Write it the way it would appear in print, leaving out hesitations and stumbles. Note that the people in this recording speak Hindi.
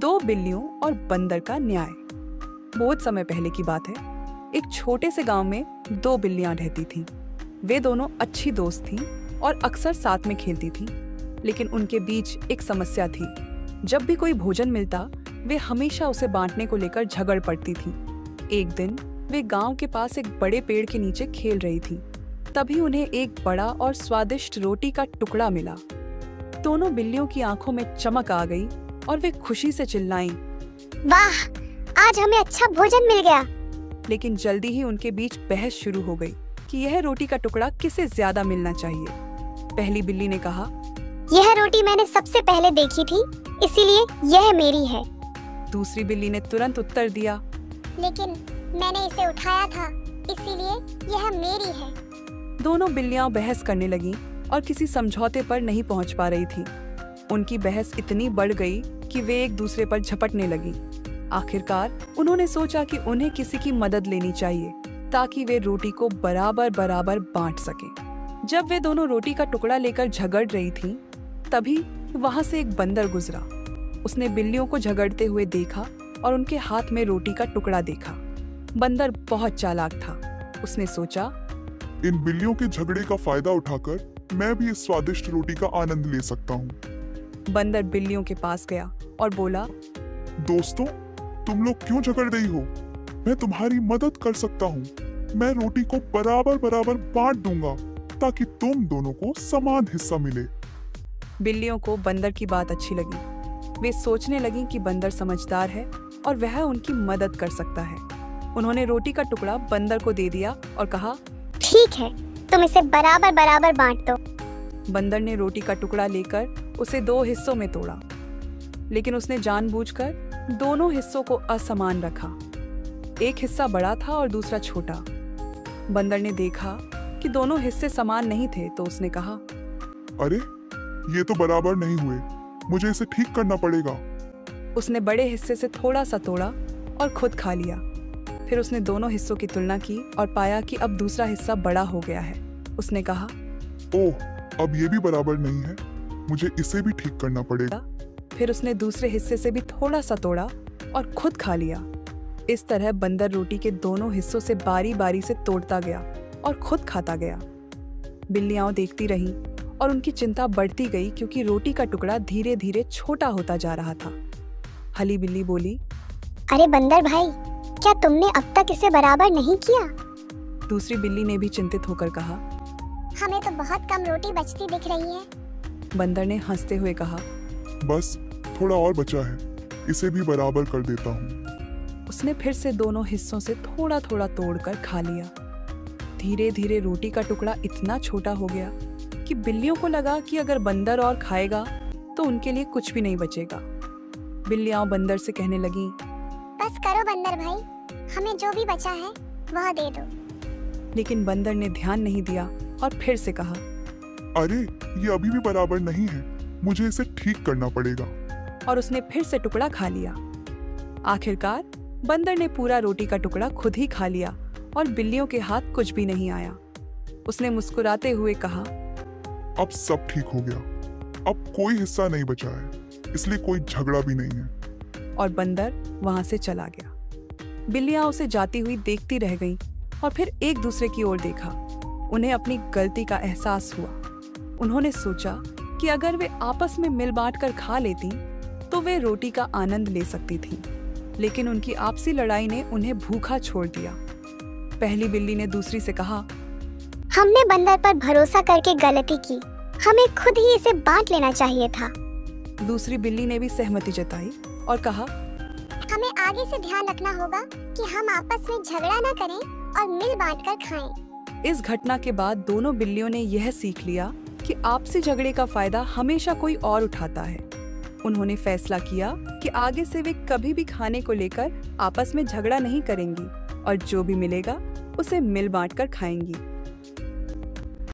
दो बिल्लियों और बंदर का न्याय। बहुत समय पहले की बात है। एक छोटे से गांव में दो बिल्लियां रहती थीं। वे दोनों अच्छी दोस्त थीं और अक्सर साथ में खेलती थीं। लेकिन उनके बीच एक समस्या थी। जब भी कोई भोजन मिलता, वे हमेशा उसे बांटने को लेकर झगड़ पड़ती थीं। एक दिन वे गांव के पास एक बड़े पेड़ के नीचे खेल रही थीं। तभी उन्हें एक बड़ा और स्वादिष्ट रोटी का टुकड़ा मिला। दोनों बिल्लियों की आंखों में चमक आ गई और वे खुशी से चिल्लाईं, वाह, आज हमें अच्छा भोजन मिल गया। लेकिन जल्दी ही उनके बीच बहस शुरू हो गई कि यह रोटी का टुकड़ा किसे ज्यादा मिलना चाहिए। पहली बिल्ली ने कहा, यह रोटी मैंने सबसे पहले देखी थी, इसीलिए यह मेरी है। दूसरी बिल्ली ने तुरंत उत्तर दिया, लेकिन मैंने इसे उठाया था, इसीलिए यह मेरी है। दोनों बिल्लियां बहस करने लगीं और किसी समझौते पर नहीं पहुंच पा रही थी। उनकी बहस इतनी बढ़ गई कि वे एक दूसरे पर झपटने लगी। आखिरकार उन्होंने सोचा कि उन्हें किसी की मदद लेनी चाहिए ताकि वे रोटी को बराबर बराबर बांट सकें। जब वे दोनों रोटी का टुकड़ा लेकर झगड़ रही थीं, तभी वहां से एक बंदर गुजरा। उसने बिल्लियों को झगड़ते हुए देखा और उनके हाथ में रोटी का टुकड़ा देखा। बंदर बहुत चालाक था। उसने सोचा, इन बिल्लियों के झगड़े का फायदा उठाकर मैं भी इस स्वादिष्ट रोटी का आनंद ले सकता हूँ। बंदर बिल्लियों के पास गया और बोला, दोस्तों, तुम लोग क्यों झगड़ रही हो? मैं तुम्हारी मदद कर सकता हूँ। मैं रोटी को बराबर बराबर बांट दूंगा ताकि तुम दोनों को समान हिस्सा मिले। बिल्लियों को बंदर की बात अच्छी लगी। वे सोचने लगी कि बंदर समझदार है और वह उनकी मदद कर सकता है। उन्होंने रोटी का टुकड़ा बंदर को दे दिया और कहा, ठीक है, तुम इसे बराबर बराबर बांट दो। बंदर ने रोटी का टुकड़ा लेकर उसे दो हिस्सों में तोड़ा, लेकिन उसने जानबूझकर दोनों हिस्सों को असमान रखा। एक हिस्सा बड़ा था और दूसरा छोटा। बंदर ने देखा कि दोनों हिस्से समान नहीं थे, तो उसने कहा, अरे, ये तो बराबर नहीं हुए, मुझे इसे ठीक करना पड़ेगा। उसने बड़े हिस्से से थोड़ा सा तोड़ा और खुद खा लिया। फिर उसने दोनों हिस्सों की तुलना की और पाया कि अब दूसरा हिस्सा बड़ा हो गया है। उसने कहा, ओह, अब ये भी बराबर नहीं है, मुझे इसे भी ठीक करना पड़ेगा। फिर उसने दूसरे हिस्से से भी थोड़ा सा तोड़ा और खुद खा लिया। इस तरह बंदर रोटी के दोनों हिस्सों से बारी बारी से तोड़ता गया और खुद खाता गया। बिल्लियां देखती रहीं और उनकी चिंता बढ़ती गई क्योंकि रोटी का टुकड़ा धीरे धीरे छोटा होता जा रहा था। हली बिल्ली बोली, अरे बंदर भाई, क्या तुमने अब तक इसे बराबर नहीं किया? दूसरी बिल्ली ने भी चिंतित होकर कहा, हमें तो बहुत कम रोटी बचती दिख रही है। बंदर ने हंसते हुए कहा, बस थोड़ा और बचा है, इसे भी बराबर कर देता हूँ। उसने फिर से दोनों हिस्सों से थोड़ा थोड़ा तोड़कर खा लिया। धीरे धीरे रोटी का टुकड़ा इतना छोटा हो गया कि बिल्लियों को लगा कि अगर बंदर और खाएगा तो उनके लिए कुछ भी नहीं बचेगा। बिल्लियां बंदर से कहने लगीं, बस करो बंदर भाई, हमें जो भी बचा है वह दे दो। लेकिन बंदर ने ध्यान नहीं दिया और फिर से कहा, अरे, ये अभी भी बराबर नहीं है, मुझे इसे ठीक करना पड़ेगा। और उसने फिर से टुकड़ा खा लिया। आखिरकार बंदर ने पूरा रोटी का टुकड़ा खुद ही खा लिया और बिल्लियों के हाथ कुछ भी नहीं आया। उसने मुस्कुराते हुए कहा, अब सब ठीक हो गया, अब कोई हिस्सा नहीं बचा है, इसलिए कोई झगड़ा भी नहीं है। और बंदर वहां से चला गया। बिल्लियां उसे जाती हुई देखती रह गईं और फिर एक दूसरे की ओर देखा। उन्हें अपनी गलती का एहसास हुआ। उन्होंने सोचा कि अगर वे आपस में मिल बांट कर खा लेती तो वे रोटी का आनंद ले सकती थीं। लेकिन उनकी आपसी लड़ाई ने उन्हें भूखा छोड़ दिया। पहली बिल्ली ने दूसरी से कहा, हमने बंदर पर भरोसा करके गलती की, हमें खुद ही इसे बांट लेना चाहिए था। दूसरी बिल्ली ने भी सहमति जताई और कहा, हमें आगे से ध्यान रखना होगा कि हम आपस में झगड़ा न करें और मिल बांट कर खाएं। इस घटना के बाद दोनों बिल्लियों ने यह सीख लिया कि आपसी झगड़े का फायदा हमेशा कोई और उठाता है। उन्होंने फैसला किया कि आगे से वे कभी भी खाने को लेकर आपस में झगड़ा नहीं करेंगी और जो भी मिलेगा उसे मिल बांट कर खाएंगी।